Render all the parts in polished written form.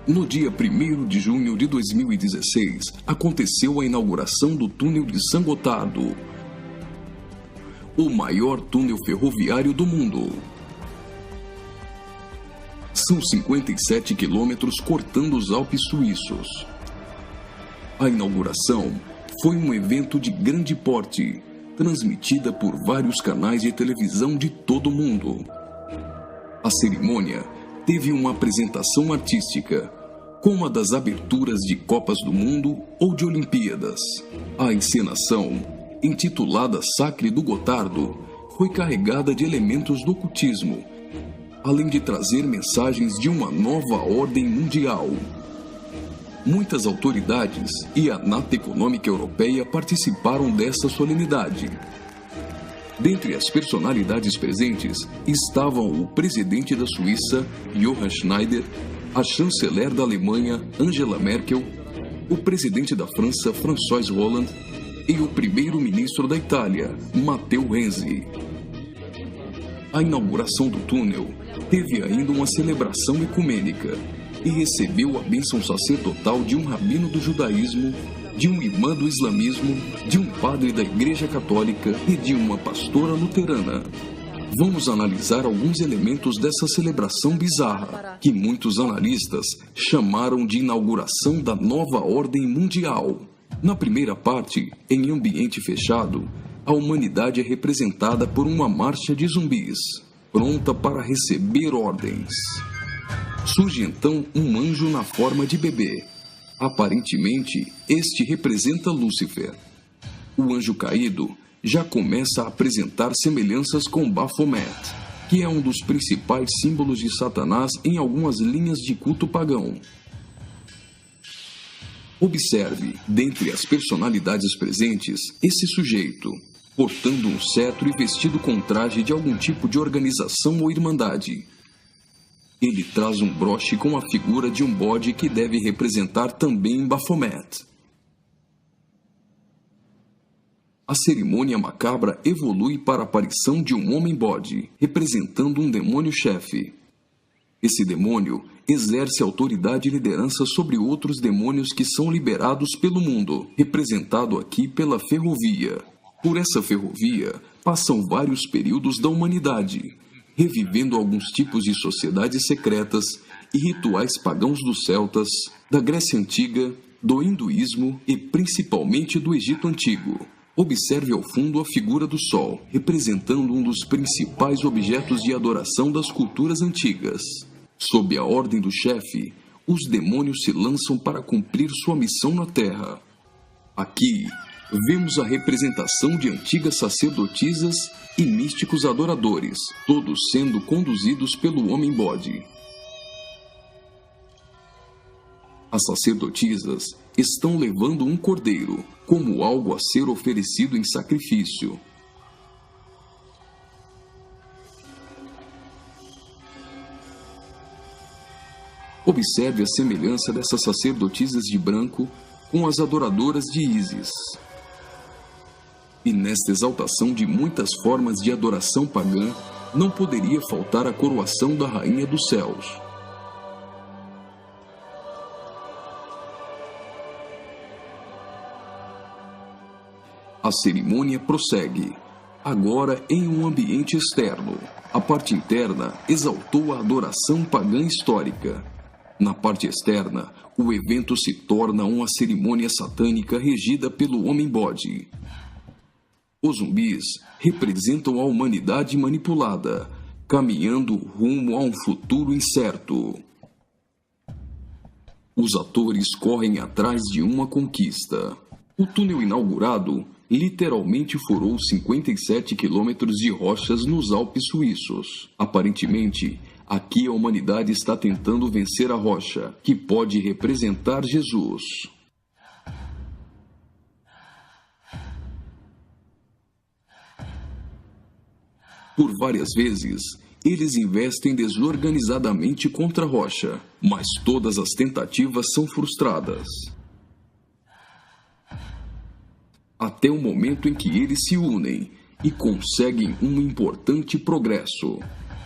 No dia 1º de junho de 2016, aconteceu a inauguração do túnel de San Gotardo, o maior túnel ferroviário do mundo. São 57 quilômetros cortando os Alpes suíços. A inauguração foi um evento de grande porte, transmitida por vários canais de televisão de todo o mundo. A cerimônia teve uma apresentação artística, como a das aberturas de Copas do Mundo ou de Olimpíadas. A encenação, intitulada Sacre do Gotardo, foi carregada de elementos do ocultismo, além de trazer mensagens de uma nova ordem mundial. Muitas autoridades e a ANAT Econômica Europeia participaram dessa solenidade. Dentre as personalidades presentes estavam o presidente da Suíça, Johann Schneider, a chanceler da Alemanha, Angela Merkel, o presidente da França, François Hollande, e o primeiro-ministro da Itália, Matteo Renzi. A inauguração do túnel teve ainda uma celebração ecumênica e recebeu a bênção sacerdotal de um rabino do judaísmo, de um imã do islamismo, de um padre da Igreja Católica e de uma pastora luterana. Vamos analisar alguns elementos dessa celebração bizarra, que muitos analistas chamaram de inauguração da nova ordem mundial. Na primeira parte, em ambiente fechado, a humanidade é representada por uma marcha de zumbis, pronta para receber ordens. Surge então um anjo na forma de bebê. Aparentemente, este representa Lúcifer. O anjo caído já começa a apresentar semelhanças com Baphomet, que é um dos principais símbolos de Satanás em algumas linhas de culto pagão. Observe, dentre as personalidades presentes, esse sujeito, portando um cetro e vestido com traje de algum tipo de organização ou irmandade. Ele traz um broche com a figura de um bode que deve representar também Baphomet. A cerimônia macabra evolui para a aparição de um homem-bode, representando um demônio-chefe. Esse demônio exerce autoridade e liderança sobre outros demônios que são liberados pelo mundo, representado aqui pela ferrovia. Por essa ferrovia, passam vários períodos da humanidade, revivendo alguns tipos de sociedades secretas e rituais pagãos dos celtas, da Grécia Antiga, do hinduísmo e principalmente do Egito Antigo. Observe ao fundo a figura do Sol, representando um dos principais objetos de adoração das culturas antigas. Sob a ordem do chefe, os demônios se lançam para cumprir sua missão na Terra. Aqui, vemos a representação de antigas sacerdotisas e místicos adoradores, todos sendo conduzidos pelo homem-bode. As sacerdotisas estão levando um cordeiro, como algo a ser oferecido em sacrifício. Observe a semelhança dessas sacerdotisas de branco com as adoradoras de Ísis. E nesta exaltação de muitas formas de adoração pagã, não poderia faltar a coroação da Rainha dos Céus. A cerimônia prossegue, agora em um ambiente externo. A parte interna exaltou a adoração pagã histórica. Na parte externa, o evento se torna uma cerimônia satânica regida pelo homem-bode. Os zumbis representam a humanidade manipulada, caminhando rumo a um futuro incerto. Os atores correm atrás de uma conquista. O túnel inaugurado literalmente furou 57 quilômetros de rochas nos Alpes suíços. Aparentemente, aqui a humanidade está tentando vencer a rocha, que pode representar Jesus. Por várias vezes, eles investem desorganizadamente contra a rocha, mas todas as tentativas são frustradas. Até o momento em que eles se unem e conseguem um importante progresso.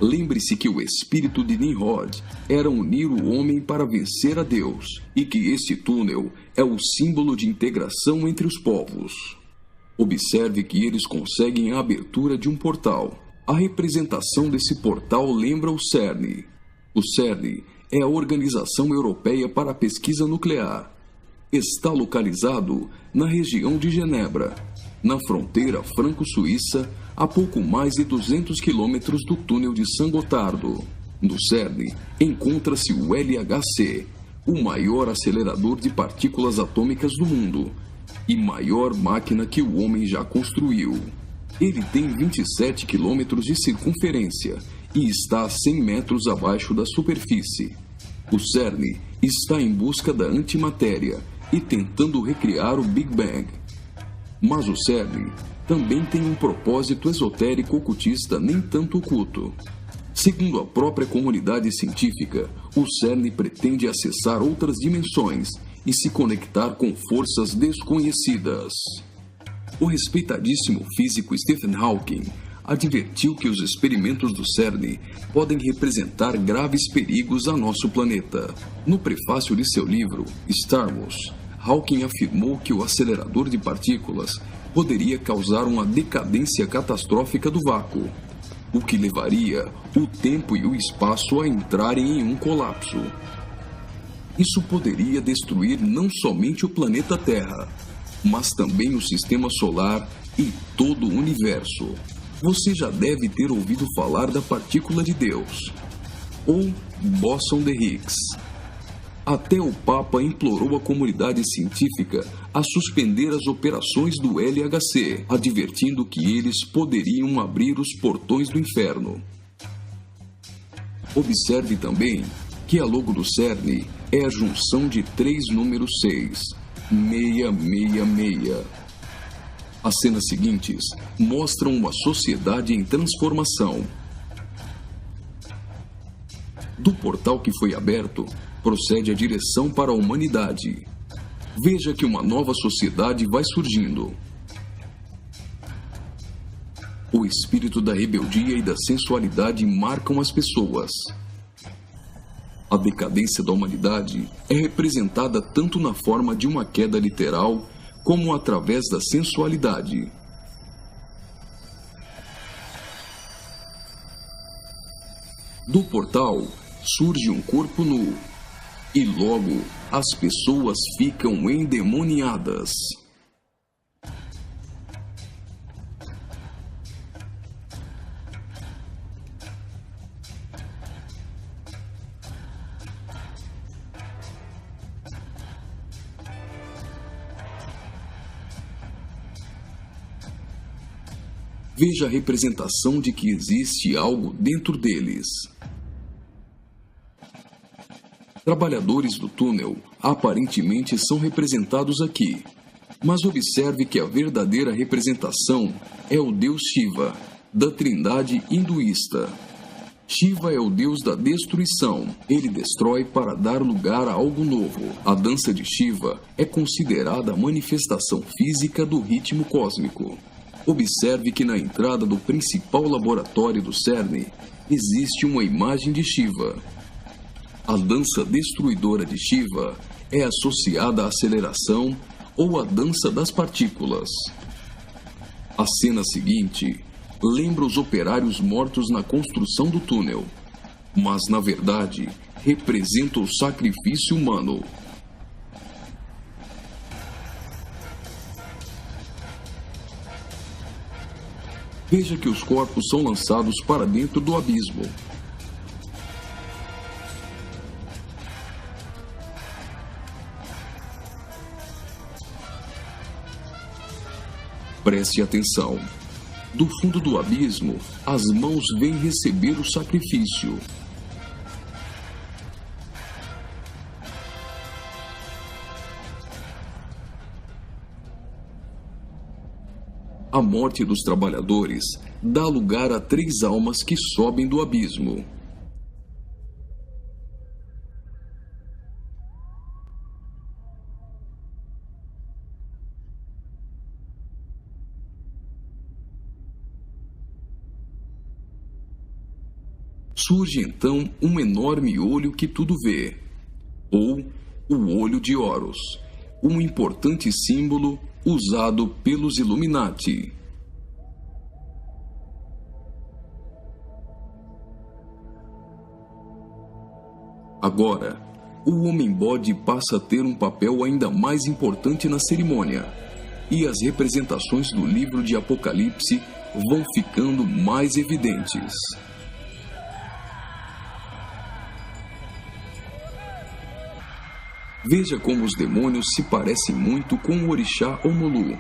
Lembre-se que o espírito de Nimrod era unir o homem para vencer a Deus, e que este túnel é o símbolo de integração entre os povos. Observe que eles conseguem a abertura de um portal. A representação desse portal lembra o CERN. O CERN é a Organização Europeia para a Pesquisa Nuclear. Está localizado na região de Genebra, na fronteira franco-suíça, a pouco mais de 200 quilômetros do túnel de Saint-Gotardo. No CERN, encontra-se o LHC, o maior acelerador de partículas atômicas do mundo e maior máquina que o homem já construiu. Ele tem 27 quilômetros de circunferência e está a 100 metros abaixo da superfície. O CERN está em busca da antimatéria e tentando recriar o Big Bang. Mas o CERN também tem um propósito esotérico ocultista nem tanto oculto. Segundo a própria comunidade científica, o CERN pretende acessar outras dimensões e se conectar com forças desconhecidas. O respeitadíssimo físico Stephen Hawking advertiu que os experimentos do CERN podem representar graves perigos a nosso planeta. No prefácio de seu livro, Stardust, Hawking afirmou que o acelerador de partículas poderia causar uma decadência catastrófica do vácuo, o que levaria o tempo e o espaço a entrarem em um colapso. Isso poderia destruir não somente o planeta Terra, mas também o sistema solar e todo o universo. Você já deve ter ouvido falar da partícula de Deus, ou bóson de Higgs. Até o Papa implorou a comunidade científica a suspender as operações do LHC, advertindo que eles poderiam abrir os portões do inferno. Observe também que a logo do CERN é a junção de 3 números 6, 666. As cenas seguintes mostram uma sociedade em transformação. Do portal que foi aberto, procede a direção para a humanidade. Veja que uma nova sociedade vai surgindo. O espírito da rebeldia e da sensualidade marcam as pessoas. A decadência da humanidade é representada tanto na forma de uma queda literal, como através da sensualidade. Do portal surge um corpo nu, e logo as pessoas ficam endemoniadas. Veja a representação de que existe algo dentro deles. Trabalhadores do túnel aparentemente são representados aqui, mas observe que a verdadeira representação é o deus Shiva, da trindade hinduísta. Shiva é o deus da destruição. Ele destrói para dar lugar a algo novo. A dança de Shiva é considerada a manifestação física do ritmo cósmico. Observe que na entrada do principal laboratório do CERN existe uma imagem de Shiva. A dança destruidora de Shiva é associada à aceleração ou à dança das partículas. A cena seguinte lembra os operários mortos na construção do túnel, mas na verdade representa o sacrifício humano. Veja que os corpos são lançados para dentro do abismo. Preste atenção. Do fundo do abismo, as mãos vêm receber o sacrifício. A morte dos trabalhadores dá lugar a 3 almas que sobem do abismo. surge então um enorme olho que tudo vê, ou o Olho de Horus, um importante símbolo usado pelos Illuminati. Agora, o homem-bode passa a ter um papel ainda mais importante na cerimônia, e as representações do livro de Apocalipse vão ficando mais evidentes. Veja como os demônios se parecem muito com o orixá Omolu.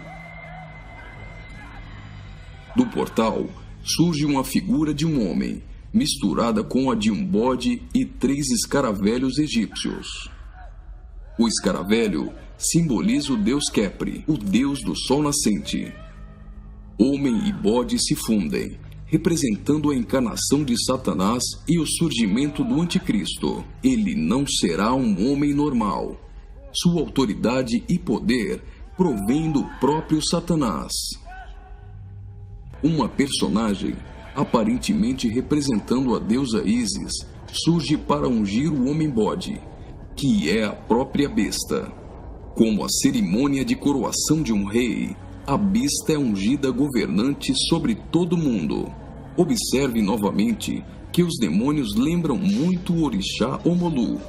Do portal surge uma figura de um homem, misturada com a de um bode e 3 escaravelhos egípcios. O escaravelho simboliza o deus Khepri, o deus do sol nascente. Homem e bode se fundem, representando a encarnação de Satanás e o surgimento do anticristo. Ele não será um homem normal. Sua autoridade e poder provém do próprio Satanás. Uma personagem, aparentemente representando a deusa Ísis, surge para ungir o homem-bode, que é a própria besta. Como a cerimônia de coroação de um rei, a besta é ungida governante sobre todo o mundo. Observe novamente que os demônios lembram muito o orixá Omolu.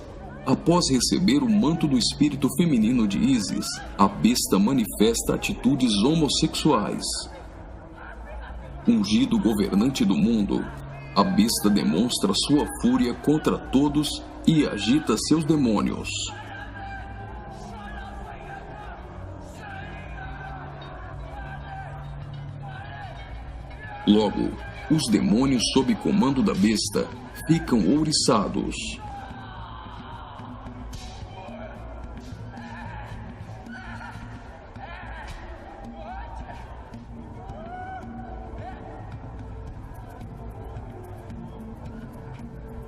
Após receber o manto do espírito feminino de Ísis, a besta manifesta atitudes homossexuais. Ungido governante do mundo, a besta demonstra sua fúria contra todos e agita seus demônios. Logo, os demônios sob comando da besta ficam ouriçados.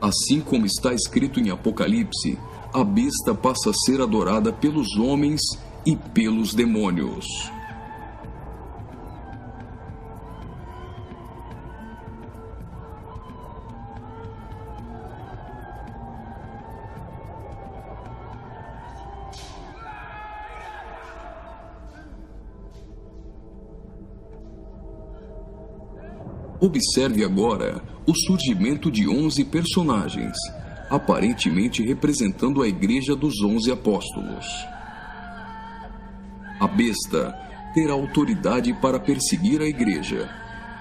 Assim como está escrito em Apocalipse, a besta passa a ser adorada pelos homens e pelos demônios. Observe agora o surgimento de 11 personagens, aparentemente representando a Igreja dos 11 Apóstolos. A besta terá autoridade para perseguir a Igreja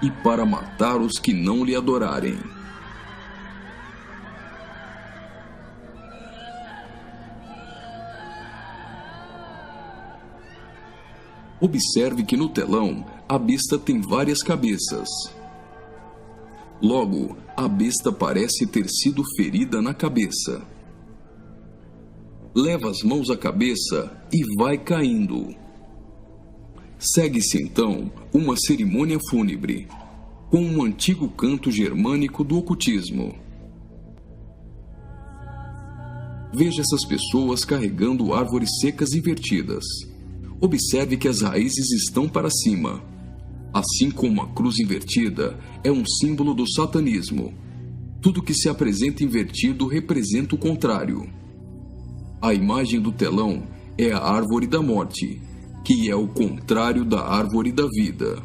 e para matar os que não lhe adorarem. Observe que no telão a besta tem várias cabeças. Logo, a besta parece ter sido ferida na cabeça. Leva as mãos à cabeça e vai caindo. Segue-se então uma cerimônia fúnebre, com um antigo canto germânico do ocultismo. Veja essas pessoas carregando árvores secas invertidas. Observe que as raízes estão para cima. Assim como a cruz invertida é um símbolo do satanismo, tudo que se apresenta invertido representa o contrário. A imagem do telão é a árvore da morte, que é o contrário da árvore da vida.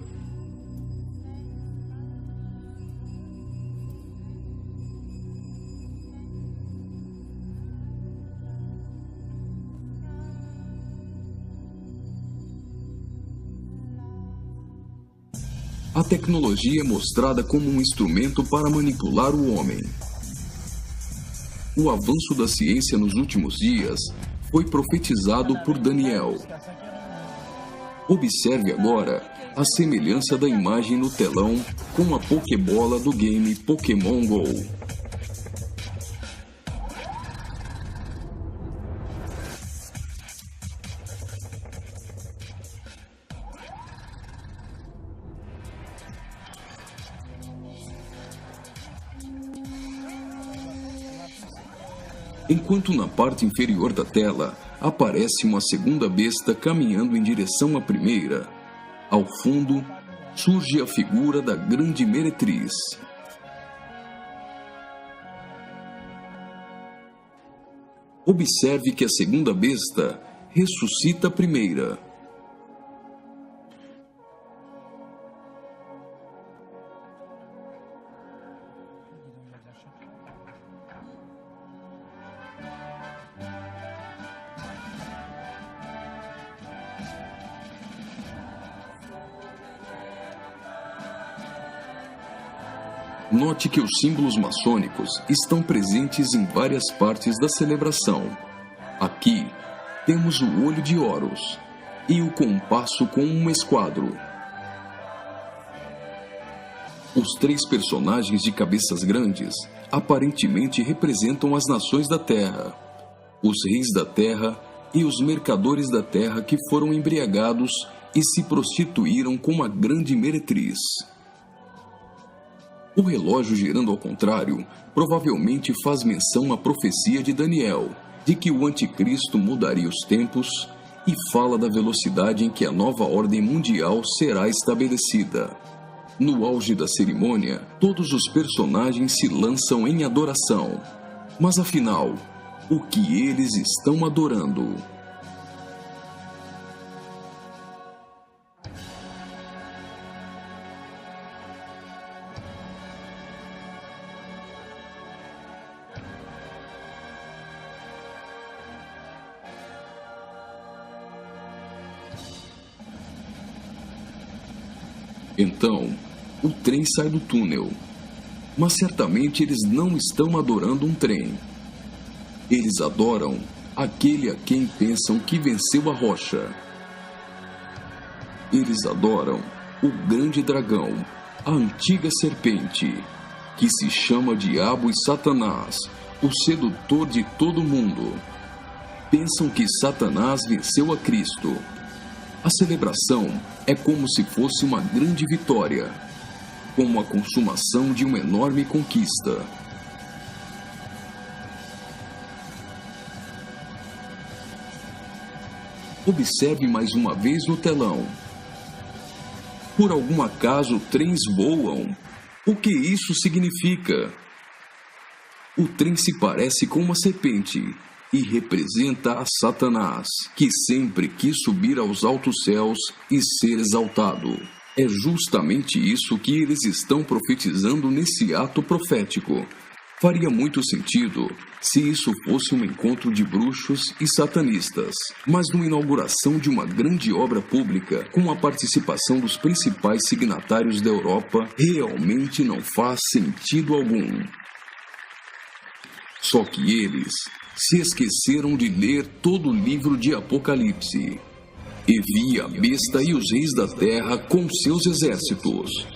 A tecnologia é mostrada como um instrumento para manipular o homem. O avanço da ciência nos últimos dias foi profetizado por Daniel. Observe agora a semelhança da imagem no telão com a Pokébola do game Pokémon GO. Enquanto na parte inferior da tela aparece uma segunda besta caminhando em direção à primeira, ao fundo surge a figura da grande meretriz. Observe que a segunda besta ressuscita a primeira. Note que os símbolos maçônicos estão presentes em várias partes da celebração. Aqui, temos o olho de Horus e o compasso com um esquadro. Os 3 personagens de cabeças grandes aparentemente representam as nações da Terra, os reis da Terra e os mercadores da Terra que foram embriagados e se prostituíram com a grande meretriz. O relógio girando ao contrário provavelmente faz menção à profecia de Daniel, de que o anticristo mudaria os tempos, e fala da velocidade em que a nova ordem mundial será estabelecida. No auge da cerimônia, todos os personagens se lançam em adoração. Mas afinal, o que eles estão adorando? Então, o trem sai do túnel. Mas certamente eles não estão adorando um trem. Eles adoram aquele a quem pensam que venceu a rocha. Eles adoram o grande dragão, a antiga serpente, que se chama Diabo e Satanás, o sedutor de todo mundo. Pensam que Satanás venceu a Cristo. A celebração é como se fosse uma grande vitória, como a consumação de uma enorme conquista. Observe mais uma vez no telão. Por algum acaso, trens voam? O que isso significa? O trem se parece com uma serpente e representa a Satanás, que sempre quis subir aos altos céus e ser exaltado. É justamente isso que eles estão profetizando nesse ato profético. Faria muito sentido se isso fosse um encontro de bruxos e satanistas, mas numa inauguração de uma grande obra pública, com a participação dos principais signatários da Europa, realmente não faz sentido algum. Só que eles se esqueceram de ler todo o livro de Apocalipse. E vi a besta e os reis da terra com seus exércitos,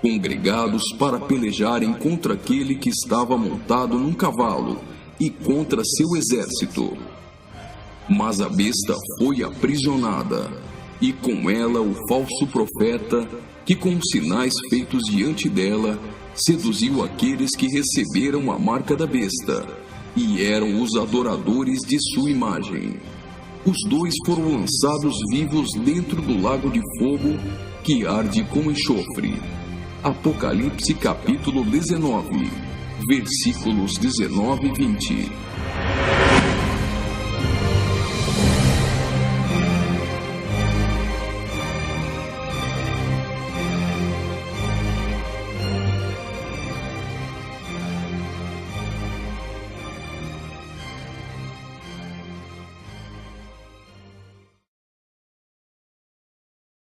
congregados para pelejarem contra aquele que estava montado num cavalo e contra seu exército. Mas a besta foi aprisionada, e com ela o falso profeta, que com os sinais feitos diante dela, seduziu aqueles que receberam a marca da besta, e eram os adoradores de sua imagem. Os 2 foram lançados vivos dentro do lago de fogo, que arde com enxofre. Apocalipse capítulo 19, versículos 19 e 20.